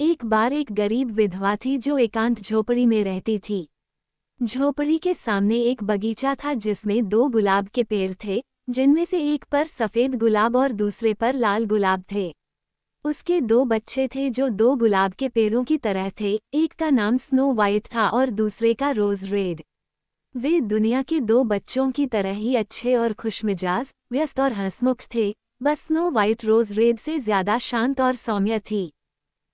एक बार एक गरीब विधवा थी जो एकांत झोपड़ी में रहती थी। झोपड़ी के सामने एक बगीचा था जिसमें दो गुलाब के पेड़ थे, जिनमें से एक पर सफेद गुलाब और दूसरे पर लाल गुलाब थे। उसके दो बच्चे थे जो दो गुलाब के पेड़ों की तरह थे, एक का नाम स्नो वाइट था और दूसरे का रोज रेड। वे दुनिया के दो बच्चों की तरह ही अच्छे और खुशमिजाज, व्यस्त और हंसमुख थे। बस स्नो वाइट रोज रेड से ज्यादा शांत और सौम्य थी।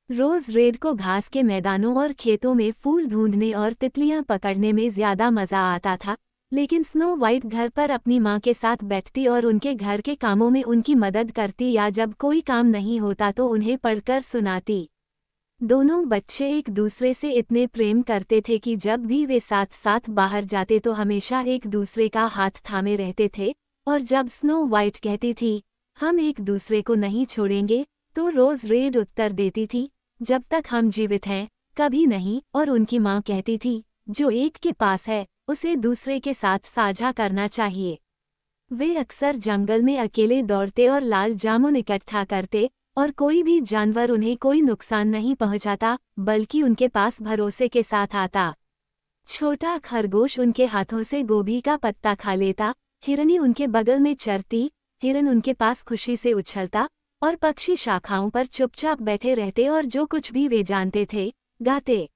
रोज रेड को घास के मैदानों और खेतों में फूल ढूंढने और तितलियां पकड़ने में ज्यादा मजा आता था, लेकिन स्नो वाइट घर पर अपनी माँ के साथ बैठती और उनके घर के कामों में उनकी मदद करती या जब कोई काम नहीं होता तो उन्हें पढ़कर सुनाती। दोनों बच्चे एक दूसरे से इतने प्रेम करते थे कि जब भी वे साथ साथ बाहर जाते तो हमेशा एक दूसरे का हाथ थामे रहते थे। और जब स्नो वाइट कहती थी, हम एक दूसरे को नहीं छोड़ेंगे, तो रोज रेड उत्तर देती थी, जब तक हम जीवित हैं, कभी नहीं। और उनकी माँ कहती थी, जो एक के पास है उसे दूसरे के साथ साझा करना चाहिए। वे अक्सर जंगल में अकेले दौड़ते और लाल जामुन इकट्ठा करते, और कोई भी जानवर उन्हें कोई नुकसान नहीं पहुंचाता, बल्कि उनके पास भरोसे के साथ आता। छोटा खरगोश उनके हाथों से गोभी का पत्ता खा लेता, हिरनी उनके बगल में चरती, हिरन उनके पास खुशी से उछलता, और पक्षी शाखाओं पर चुपचाप बैठे रहते और जो कुछ भी वे जानते थे, गाते।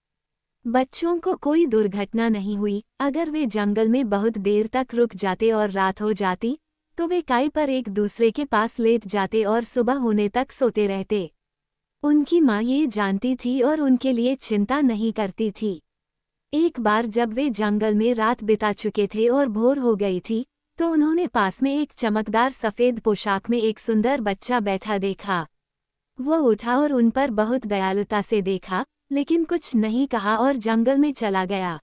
बच्चों को कोई दुर्घटना नहीं हुई। अगर वे जंगल में बहुत देर तक रुक जाते और रात हो जाती, तो वे काई पर एक दूसरे के पास लेट जाते और सुबह होने तक सोते रहते। उनकी माँ ये जानती थी और उनके लिए चिंता नहीं करती थी। एक बार जब वे जंगल में रात बिता चुके थे और भोर हो गई थी, तो उन्होंने पास में एक चमकदार सफेद पोशाक में एक सुंदर बच्चा बैठा देखा। वो उठा और उन पर बहुत दयालुता से देखा, लेकिन कुछ नहीं कहा और जंगल में चला गया।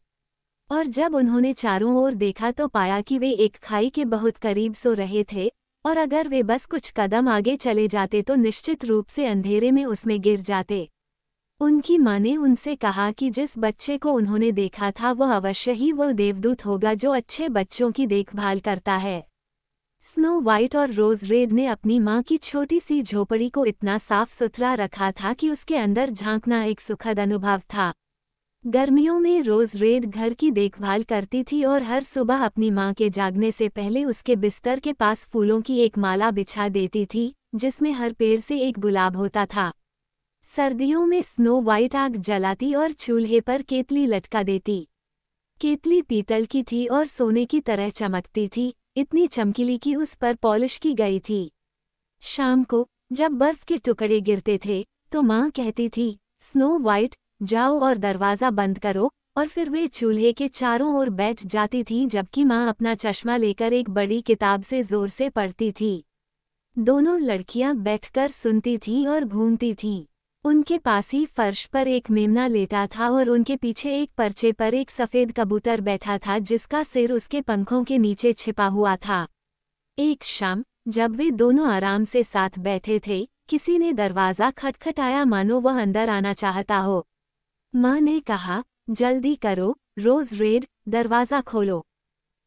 और जब उन्होंने चारों ओर देखा तो पाया कि वे एक खाई के बहुत करीब सो रहे थे, और अगर वे बस कुछ कदम आगे चले जाते तो निश्चित रूप से अंधेरे में उसमें गिर जाते। उनकी माँ ने उनसे कहा कि जिस बच्चे को उन्होंने देखा था वह अवश्य ही वो देवदूत होगा जो अच्छे बच्चों की देखभाल करता है। स्नो वाइट और रोज रेड ने अपनी माँ की छोटी सी झोपड़ी को इतना साफ सुथरा रखा था कि उसके अंदर झांकना एक सुखद अनुभव था। गर्मियों में रोज रेड घर की देखभाल करती थी और हर सुबह अपनी माँ के जागने से पहले उसके बिस्तर के पास फूलों की एक माला बिछा देती थी, जिसमें हर पेड़ से एक गुलाब होता था। सर्दियों में स्नो वाइट आग जलाती और चूल्हे पर केतली लटका देती। केतली पीतल की थी और सोने की तरह चमकती थी, इतनी चमकीली कि उस पर पॉलिश की गई थी। शाम को जब बर्फ के टुकड़े गिरते थे, तो माँ कहती थी, स्नो वाइट, जाओ और दरवाज़ा बंद करो, और फिर वे चूल्हे के चारों ओर बैठ जाती थीं जबकि माँ अपना चश्मा लेकर एक बड़ी किताब से जोर से पढ़ती थी। दोनों लड़कियां बैठकर सुनती थीं और घूमती थीं। उनके पास ही फर्श पर एक मेमना लेटा था और उनके पीछे एक पर्चे पर एक सफ़ेद कबूतर बैठा था जिसका सिर उसके पंखों के नीचे छिपा हुआ था। एक शाम जब वे दोनों आराम से साथ बैठे थे, किसी ने दरवाज़ा खटखटाया मानो वह अंदर आना चाहता हो। माँ ने कहा, जल्दी करो रोज रेड, दरवाज़ा खोलो।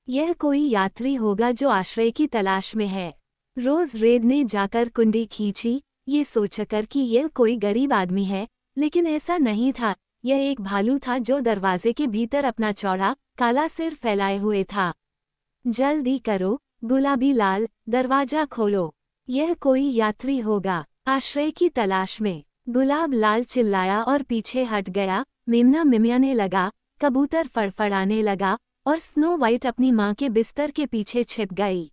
यह कोई यात्री होगा जो आश्रय की तलाश में है। रोज रेड ने जाकर कुंडी खींची, ये सोचकर कि यह कोई गरीब आदमी है, लेकिन ऐसा नहीं था। यह एक भालू था जो दरवाजे के भीतर अपना चौड़ा काला सिर फैलाए हुए था। जल्दी करो गुलाबी लाल, दरवाजा खोलो, यह कोई यात्री होगा आश्रय की तलाश में। गुलाब लाल चिल्लाया और पीछे हट गया। मेमना मिमियाने लगा, कबूतर फड़फड़ाने लगा, और स्नो वाइट अपनी माँ के बिस्तर के पीछे छिप गई।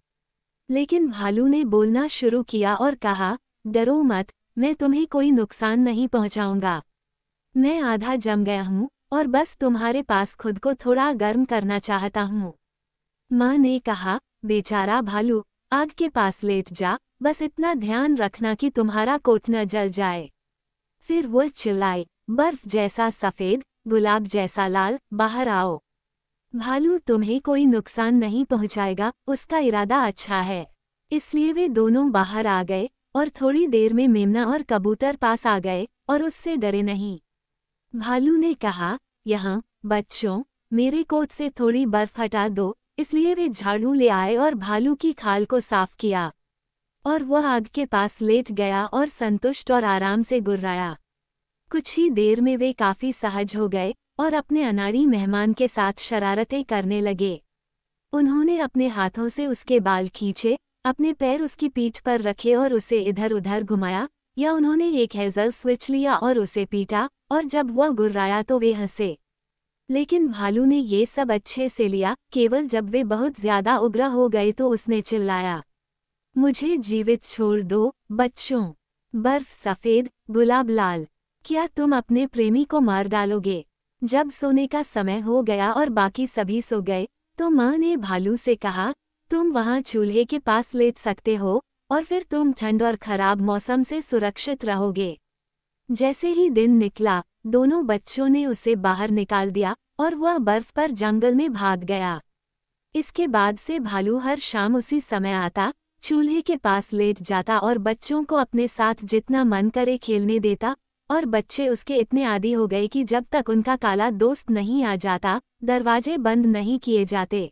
लेकिन भालू ने बोलना शुरू किया और कहा, डरो मत, मैं तुम्हें कोई नुकसान नहीं पहुंचाऊंगा। मैं आधा जम गया हूँ और बस तुम्हारे पास खुद को थोड़ा गर्म करना चाहता हूँ। माँ ने कहा, बेचारा भालू, आग के पास लेट जा, बस इतना ध्यान रखना कि तुम्हारा कोट न जल जाए। फिर वो चिल्लाई, बर्फ जैसा सफ़ेद, गुलाब जैसा लाल, बाहर आओ। भालू तुम्हें कोई नुकसान नहीं पहुंचाएगा, उसका इरादा अच्छा है। इसलिए वे दोनों बाहर आ गए, और थोड़ी देर में मेमना और कबूतर पास आ गए, और उससे डरे नहीं। भालू ने कहा, यहाँ बच्चों, मेरे कोट से थोड़ी बर्फ हटा दो। इसलिए वे झाड़ू ले आए और भालू की खाल को साफ किया, और वह आग के पास लेट गया और संतुष्ट और आराम से गुर्राया। कुछ ही देर में वे काफी सहज हो गए और अपने अनाड़ी मेहमान के साथ शरारतें करने लगे। उन्होंने अपने हाथों से उसके बाल खींचे, अपने पैर उसकी पीठ पर रखे और उसे इधर उधर घुमाया, या उन्होंने एक हेजल स्विच लिया और उसे पीटा, और जब वह गुर्राया तो वे हंसे। लेकिन भालू ने ये सब अच्छे से लिया, केवल जब वे बहुत ज्यादा उग्र हो गए तो उसने चिल्लाया, मुझे जीवित छोड़ दो बच्चों। बर्फ सफेद, गुलाब लाल, क्या तुम अपने प्रेमी को मार डालोगे? जब सोने का समय हो गया और बाकी सभी सो गए तो माँ ने भालू से कहा, तुम वहाँ चूल्हे के पास लेट सकते हो और फिर तुम ठंड और खराब मौसम से सुरक्षित रहोगे। जैसे ही दिन निकला, दोनों बच्चों ने उसे बाहर निकाल दिया और वह बर्फ पर जंगल में भाग गया। इसके बाद से भालू हर शाम उसी समय आता, चूल्हे के पास लेट जाता और बच्चों को अपने साथ जितना मन करे खेलने देता, और बच्चे उसके इतने आदी हो गए कि जब तक उनका काला दोस्त नहीं आ जाता, दरवाजे बंद नहीं किए जाते।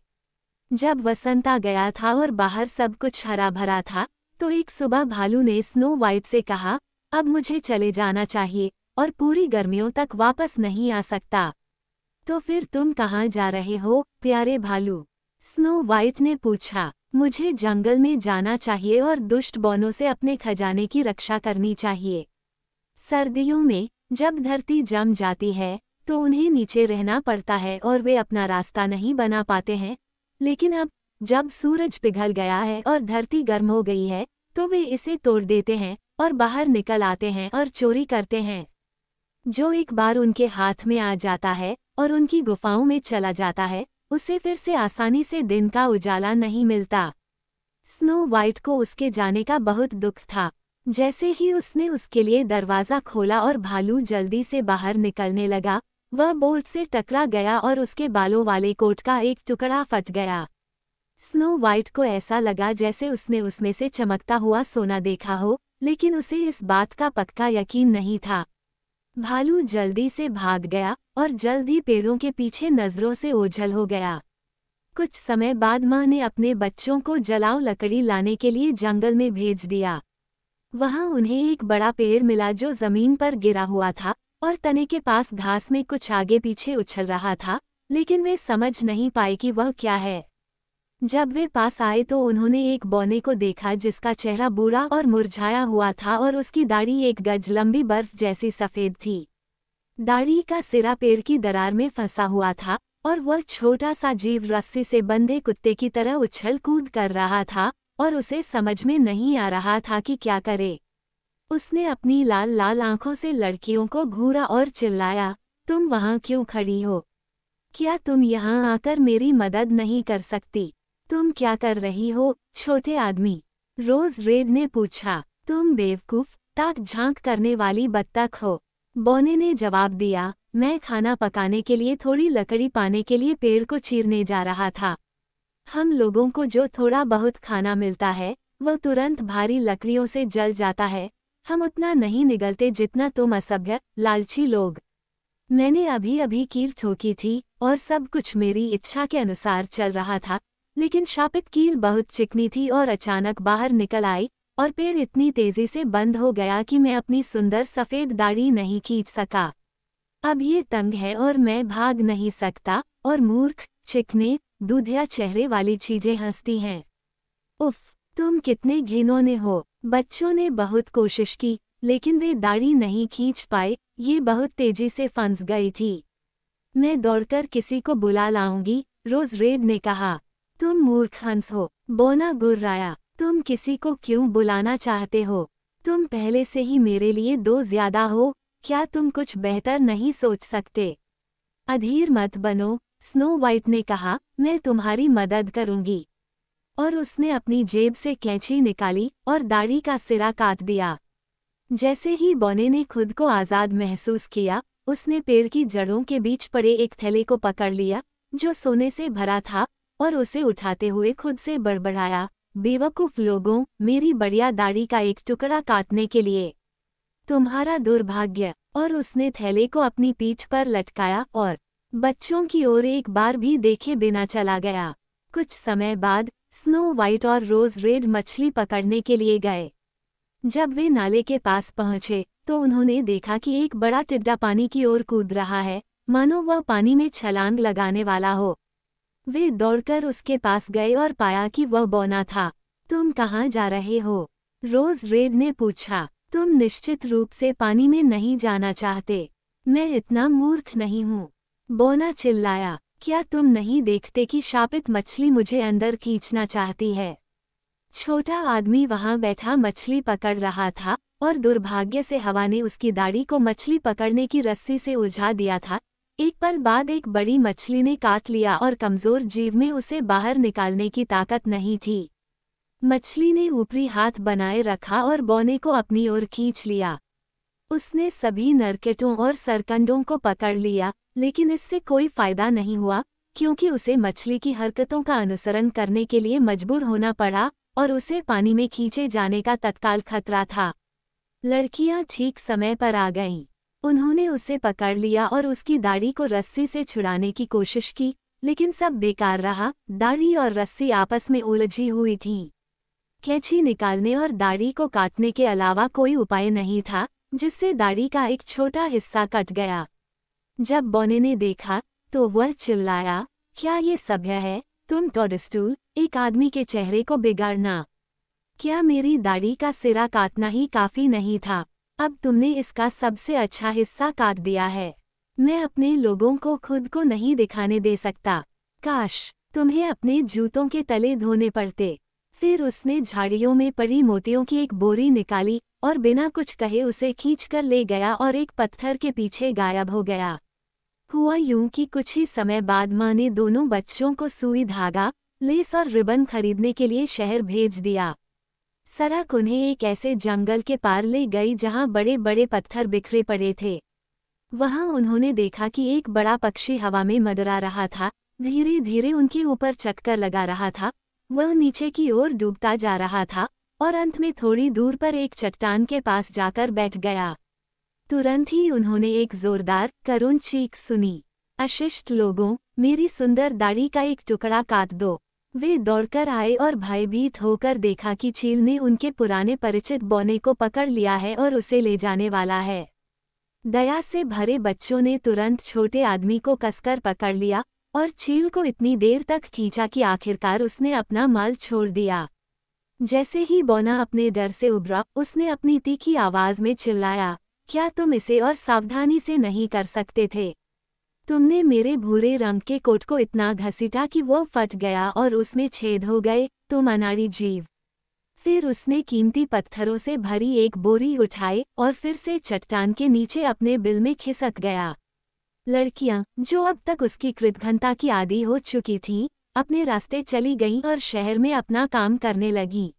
जब वसंत आ गया था और बाहर सब कुछ हरा भरा था, तो एक सुबह भालू ने स्नो वाइट से कहा, अब मुझे चले जाना चाहिए और पूरी गर्मियों तक वापस नहीं आ सकता। तो फिर तुम कहाँ जा रहे हो, प्यारे भालू? स्नो वाइट ने पूछा। मुझे जंगल में जाना चाहिए और दुष्ट बौनों से अपने खजाने की रक्षा करनी चाहिए। सर्दियों में जब धरती जम जाती है तो उन्हें नीचे रहना पड़ता है और वे अपना रास्ता नहीं बना पाते हैं, लेकिन अब जब सूरज पिघल गया है और धरती गर्म हो गई है तो वे इसे तोड़ देते हैं और बाहर निकल आते हैं और चोरी करते हैं। जो एक बार उनके हाथ में आ जाता है और उनकी गुफाओं में चला जाता है, उसे फिर से आसानी से दिन का उजाला नहीं मिलता। स्नो वाइट को उसके जाने का बहुत दुख था। जैसे ही उसने उसके लिए दरवाज़ा खोला और भालू जल्दी से बाहर निकलने लगा, वह बोल्ट से टकरा गया और उसके बालों वाले कोट का एक टुकड़ा फट गया। स्नो वाइट को ऐसा लगा जैसे उसने उसमें से चमकता हुआ सोना देखा हो, लेकिन उसे इस बात का पक्का यकीन नहीं था। भालू जल्दी से भाग गया और जल्द ही पेड़ों के पीछे नजरों से ओझल हो गया। कुछ समय बाद माँ ने अपने बच्चों को जलाऊ लकड़ी लाने के लिए जंगल में भेज दिया। वहाँ उन्हें एक बड़ा पेड़ मिला जो जमीन पर गिरा हुआ था और तने के पास घास में कुछ आगे पीछे उछल रहा था, लेकिन वे समझ नहीं पाए कि वह क्या है। जब वे पास आए तो उन्होंने एक बौने को देखा जिसका चेहरा बूढ़ा और मुरझाया हुआ था और उसकी दाढ़ी एक गज लंबी बर्फ जैसी सफ़ेद थी। दाढ़ी का सिरा पेड़ की दरार में फंसा हुआ था और वह छोटा सा जीव रस्सी से बंधे कुत्ते की तरह उछल कूद कर रहा था और उसे समझ में नहीं आ रहा था कि क्या करे। उसने अपनी लाल लाल आंखों से लड़कियों को घूरा और चिल्लाया, तुम वहाँ क्यों खड़ी हो? क्या तुम यहाँ आकर मेरी मदद नहीं कर सकती? तुम क्या कर रही हो, छोटे आदमी? रोज रेड ने पूछा। तुम बेवकूफ, ताक झांक करने वाली बत्तख हो। बौने ने जवाब दिया, मैं खाना पकाने के लिए थोड़ी लकड़ी पाने के लिए पेड़ को चीरने जा रहा था। हम लोगों को जो थोड़ा बहुत खाना मिलता है वह तुरंत भारी लकड़ियों से जल जाता है। हम उतना नहीं निगलते जितना तुम असभ्य, लालची लोग। मैंने अभी अभी कील ठोकी थी और सब कुछ मेरी इच्छा के अनुसार चल रहा था, लेकिन शापित कील बहुत चिकनी थी और अचानक बाहर निकल आई और पेड़ इतनी तेजी से बंद हो गया कि मैं अपनी सुंदर सफ़ेद दाढ़ी नहीं खींच सका। अब ये तंग है और मैं भाग नहीं सकता, और मूर्ख, चिकने, दूधिया चेहरे वाली चीजें हंसती हैं। उफ, तुम कितने घिनौने हो। बच्चों ने बहुत कोशिश की, लेकिन वे दाढ़ी नहीं खींच पाए, ये बहुत तेजी से फंस गई थी। मैं दौड़कर किसी को बुला लाऊंगी, रोज रेड ने कहा। तुम मूर्ख हंस हो, बोना गुर्राया। तुम किसी को क्यों बुलाना चाहते हो? तुम पहले से ही मेरे लिए दो ज्यादा हो, क्या तुम कुछ बेहतर नहीं सोच सकते? अधीर मत बनो, स्नो वाइट ने कहा, मैं तुम्हारी मदद करूंगी। और उसने अपनी जेब से कैंची निकाली और दाढ़ी का सिरा काट दिया। जैसे ही बौने ने खुद को आज़ाद महसूस किया, उसने पेड़ की जड़ों के बीच पड़े एक थैले को पकड़ लिया जो सोने से भरा था और उसे उठाते हुए खुद से बड़बड़ाया, बेवकूफ़ लोगों, मेरी बढ़िया दाढ़ी का एक टुकड़ा काटने के लिए तुम्हारा दुर्भाग्य। और उसने थैले को अपनी पीठ पर लटकाया और बच्चों की ओर एक बार भी देखे बिना चला गया। कुछ समय बाद स्नो वाइट और रोज रेड मछली पकड़ने के लिए गए। जब वे नाले के पास पहुंचे तो उन्होंने देखा कि एक बड़ा टिड्डा पानी की ओर कूद रहा है, मानो वह पानी में छलांग लगाने वाला हो। वे दौड़कर उसके पास गए और पाया कि वह बौना था। तुम कहाँ जा रहे हो? रोज रेड ने पूछा। तुम निश्चित रूप से पानी में नहीं जाना चाहते। मैं इतना मूर्ख नहीं हूँ, बौना चिल्लाया। क्या तुम नहीं देखते कि शापित मछली मुझे अंदर खींचना चाहती है? छोटा आदमी वहां बैठा मछली पकड़ रहा था और दुर्भाग्य से हवा ने उसकी दाढ़ी को मछली पकड़ने की रस्सी से उलझा दिया था। एक पल बाद एक बड़ी मछली ने काट लिया और कमजोर जीव में उसे बाहर निकालने की ताकत नहीं थी। मछली ने ऊपरी हाथ बनाए रखा और बौने को अपनी ओर खींच लिया। उसने सभी नरकेटों और सरकंडों को पकड़ लिया, लेकिन इससे कोई फायदा नहीं हुआ, क्योंकि उसे मछली की हरकतों का अनुसरण करने के लिए मजबूर होना पड़ा और उसे पानी में खींचे जाने का तत्काल खतरा था। लड़कियां ठीक समय पर आ गईं। उन्होंने उसे पकड़ लिया और उसकी दाढ़ी को रस्सी से छुड़ाने की कोशिश की, लेकिन सब बेकार रहा। दाढ़ी और रस्सी आपस में उलझी हुई थीं। कैंची निकालने और दाढ़ी को काटने के अलावा कोई उपाय नहीं था, जिससे दाढ़ी का एक छोटा हिस्सा कट गया। जब बौने ने देखा तो वह चिल्लाया, क्या ये सभ्य है? तुम टोडस्टूल, एक आदमी के चेहरे को बिगाड़ना। क्या मेरी दाढ़ी का सिरा काटना ही काफी नहीं था? अब तुमने इसका सबसे अच्छा हिस्सा काट दिया है। मैं अपने लोगों को खुद को नहीं दिखाने दे सकता। काश तुम्हें अपने जूतों के तले धोने पड़ते। फिर उसने झाड़ियों में पड़ी मोतियों की एक बोरी निकाली और बिना कुछ कहे उसे खींचकर ले गया और एक पत्थर के पीछे गायब हो गया। हुआ यूं कि कुछ ही समय बाद माँ ने दोनों बच्चों को सुई धागा, लेस और रिबन खरीदने के लिए शहर भेज दिया। सड़क उन्हें एक ऐसे जंगल के पार ले गई जहां बड़े बड़े पत्थर बिखरे पड़े थे। वहां उन्होंने देखा कि एक बड़ा पक्षी हवा में मंडरा रहा था, धीरे धीरे उनके ऊपर चक्कर लगा रहा था। वह नीचे की ओर डूबता जा रहा था और अंत में थोड़ी दूर पर एक चट्टान के पास जाकर बैठ गया। तुरंत ही उन्होंने एक जोरदार, करुण चीख सुनी। अशिष्ट लोगों, मेरी सुंदर दाढ़ी का एक टुकड़ा काट दो। वे दौड़कर आए और भयभीत होकर देखा कि चील ने उनके पुराने परिचित बौने को पकड़ लिया है और उसे ले जाने वाला है। दया से भरे बच्चों ने तुरंत छोटे आदमी को कसकर पकड़ लिया और चील को इतनी देर तक खींचा कि आखिरकार उसने अपना माल छोड़ दिया। जैसे ही बौना अपने डर से उभरा, उसने अपनी तीखी आवाज में चिल्लाया, क्या तुम इसे और सावधानी से नहीं कर सकते थे? तुमने मेरे भूरे रंग के कोट को इतना घसीटा कि वो फट गया और उसमें छेद हो गए, तुम अनाड़ी जीव। फिर उसने कीमती पत्थरों से भरी एक बोरी उठाई और फिर से चट्टान के नीचे अपने बिल में खिसक गया। लड़कियां, जो अब तक उसकी कृतघ्नता की आदी हो चुकी थीं, अपने रास्ते चली गईं और शहर में अपना काम करने लगीं।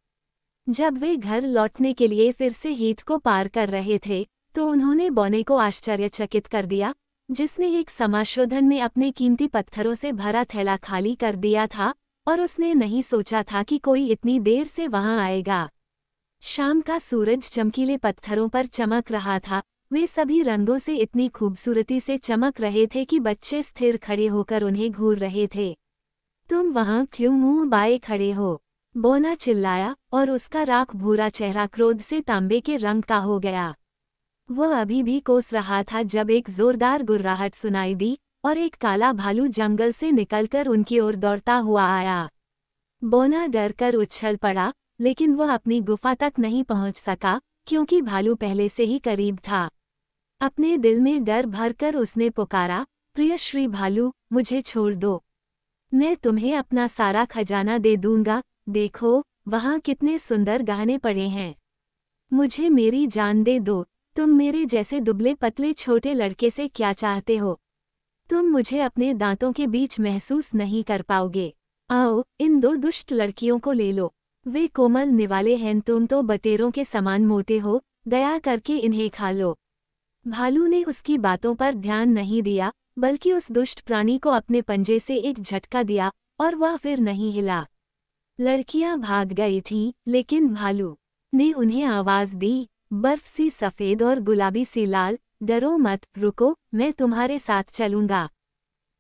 जब वे घर लौटने के लिए फिर से हीथ को पार कर रहे थे, तो उन्होंने बौने को आश्चर्यचकित कर दिया, जिसने एक समाशोधन में अपने कीमती पत्थरों से भरा थैला खाली कर दिया था और उसने नहीं सोचा था कि कोई इतनी देर से वहां आएगा। शाम का सूरज चमकीले पत्थरों पर चमक रहा था। वे सभी रंगों से इतनी खूबसूरती से चमक रहे थे कि बच्चे स्थिर खड़े होकर उन्हें घूर रहे थे। तुम वहां क्यों मुंह बाए खड़े हो? बौना चिल्लाया और उसका राख भूरा चेहरा क्रोध से तांबे के रंग का हो गया। वह अभी भी कोस रहा था जब एक जोरदार गुर्राहट सुनाई दी और एक काला भालू जंगल से निकलकर उनकी ओर दौड़ता हुआ आया। बौना डरकर उछल पड़ा, लेकिन वह अपनी गुफा तक नहीं पहुंच सका, क्योंकि भालू पहले से ही करीब था। अपने दिल में डर भरकर उसने पुकारा, प्रिय श्री भालू, मुझे छोड़ दो। मैं तुम्हें अपना सारा खजाना दे दूंगा। देखो, वहां कितने सुंदर गहने पड़े हैं। मुझे मेरी जान दे दो। तुम मेरे जैसे दुबले पतले छोटे लड़के से क्या चाहते हो? तुम मुझे अपने दांतों के बीच महसूस नहीं कर पाओगे। आओ, इन दो दुष्ट लड़कियों को ले लो। वे कोमल निवाले हैं, तुम तो बटेरों के समान मोटे हो, दया करके इन्हें खा लो। भालू ने उसकी बातों पर ध्यान नहीं दिया, बल्कि उस दुष्ट प्राणी को अपने पंजे से एक झटका दिया और वह फिर नहीं हिला। लड़कियां भाग गई थीं, लेकिन भालू ने उन्हें आवाज दी, बर्फ सी सफेद और गुलाबी सी लाल, डरो मत, रुको, मैं तुम्हारे साथ चलूंगा।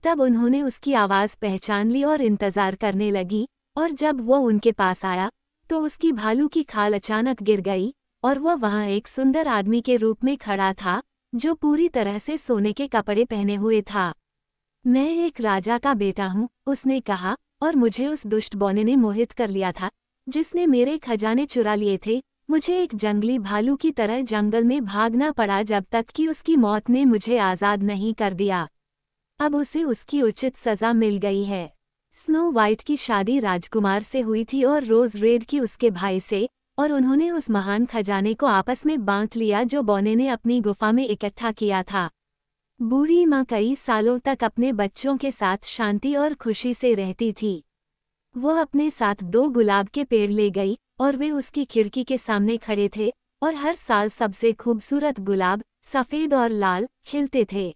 तब उन्होंने उसकी आवाज पहचान ली और इंतजार करने लगी, और जब वो उनके पास आया तो उसकी भालू की खाल अचानक गिर गई और वह वहाँ एक सुंदर आदमी के रूप में खड़ा था, जो पूरी तरह से सोने के कपड़े पहने हुए था। मैं एक राजा का बेटा हूँ, उसने कहा, और मुझे उस दुष्ट बौने ने मोहित कर लिया था, जिसने मेरे खजाने चुरा लिए थे। मुझे एक जंगली भालू की तरह जंगल में भागना पड़ा जब तक कि उसकी मौत ने मुझे आज़ाद नहीं कर दिया। अब उसे उसकी उचित सज़ा मिल गई है। स्नो वाइट की शादी राजकुमार से हुई थी और रोज रेड की उसके भाई से, और उन्होंने उस महान खजाने को आपस में बांट लिया जो बौने ने अपनी गुफा में इकट्ठा किया था। बूढ़ी माँ कई सालों तक अपने बच्चों के साथ शांति और खुशी से रहती थी। वह अपने साथ 2 गुलाब के पेड़ ले गई, और वे उसकी खिड़की के सामने खड़े थे, और हर साल सबसे खूबसूरत गुलाब, सफ़ेद और लाल, खिलते थे।